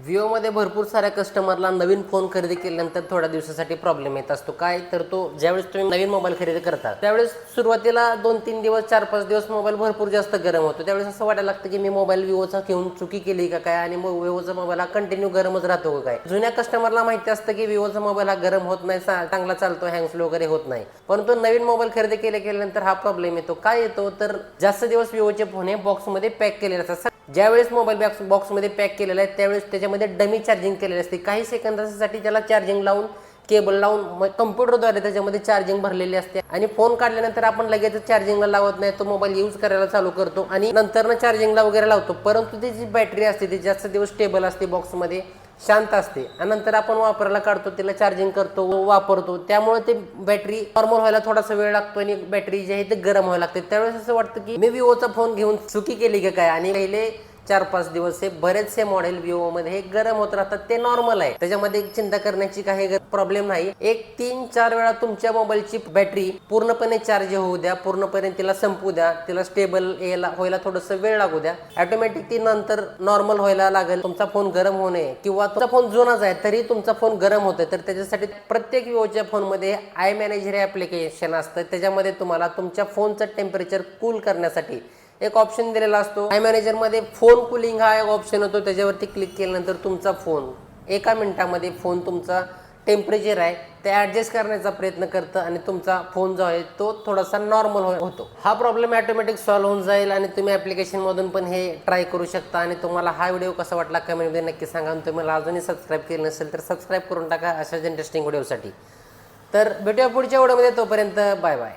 Vivo मध्ये भरपूर साऱ्या कस्टमरला नवीन फोन खरेदी केल्यानंतर थोड्या दिवसासाठी प्रॉब्लेम येत असतो। काय तर तो ज्यावेळेस तुम्ही नवीन मोबाईल खरेदी करता त्यावेळेस सुरुवातीला 2-3 दिवस 4-5 दिवस मोबाईल भरपूर जास्त गरम होतो। त्यावेळेस असं वाटायला लागतं की मी मोबाईल विवोचा घेऊन चुकी केली का काय आणि मग विवोचा मोबाईल हा कंटिन्यू गरमच राहतो का काय। जुन्या कस्टमरला माहिती असतं की विवोचा मोबाईल हा गरम होत नाही, चांगला चालतो, हँग स्लो वगैरे होत नाही। परंतु नवीन मोबाईल खरेदी केल्यानंतर हा प्रॉब्लेम येतो। काय येतो तर जास्त दिवस विवोचे फोन हे बॉक्समध्ये पॅक केलेले असतात। ज्यावेळेस मोबाईल बॉक्समध्ये पॅक केलेला आहे त्यावेळेस त्याच्यामध्ये डमी चार्जिंग केलेली असते। काही सेकंदासाठी त्याला चार्जिंग लावून केबल लावून कम्प्युटरद्वारे त्याच्यामध्ये चार्जिंग भरलेली असते आणि फोन काढल्यानंतर आपण लगेच चार्जिंगला लावत नाही, तो मोबाईल यूज करायला चालू करतो आणि नंतर चार्जिंगला वगैरे लावतो। परंतु ती जी बॅटरी असते ती जास्त दिवस स्टेबल असते, बॉक्समध्ये शांत असते आणि नंतर आपण वापरायला काढतो, त्याला चार्जिंग करतो, वापरतो, त्यामुळे ते बॅटरी नॉर्मल व्हायला थोडासा वेळ लागतो आणि बॅटरी जी आहे ते गरम व्हायला लागते। त्यावेळेस असं वाटतं की मी विवोचा फोन घेऊन चुकी केली का काय आणि पहिले 4-5 दिवस हे बरेचसे मॉडेल विवोमध्ये हे गरम होत राहतात, ते नॉर्मल आहे, त्याच्यामध्ये चिंता करण्याची काही प्रॉब्लेम नाही। 1-3-4 वेळा तुमच्या मोबाईलची बॅटरी पूर्णपणे चार्ज होऊ द्या, पूर्णपणे तिला संपू द्या, तिला स्टेबल व्हायला थोडंसं वेळ लागू द्या, ऑटोमॅटिक ती नंतर नॉर्मल व्हायला लागेल। तुमचा फोन गरम होऊ नये किंवा तुमचा फोन जुनाच आहे तरी तुमचा फोन गरम होतोय तर त्याच्यासाठी प्रत्येक विवोच्या फोनमध्ये आय मॅनेजर हे ॲप्लिकेशन असतं। त्याच्यामध्ये तुम्हाला तुमच्या फोनचं टेम्परेचर कूल करण्यासाठी एक ऑप्शन दिलेला असतो। आय मॅनेजर मध्ये फोन कूलिंग हा एक ऑप्शन होतो, त्याच्यावरती क्लिक केल्यानंतर तुमचा फोन 1 मिनिटामध्ये फोन तुमचा टेम्परेचर आहे ते ॲडजस्ट करण्याचा प्रयत्न करतं आणि तुमचा फोन जो आहे तो थोडासा नॉर्मल होतो। हा प्रॉब्लेम ऑटोमॅटिक सॉल्व्ह होऊन जाईल आणि तुम्ही ॲप्लिकेशनमधून पण हे ट्राय करू शकता। आणि तुम्हाला हा व्हिडिओ कसा वाटला कमेंटमध्ये नक्की सांगा आणि तुम्हाला अजूनही सबस्क्राईब केलं नसेल तर सबस्क्राईब करून टाका अशाच इंटरेस्टिंग व्हिडिओसाठी। तर भेटूया पुढच्या व्हिडिओमध्ये, तोपर्यंत बाय बाय।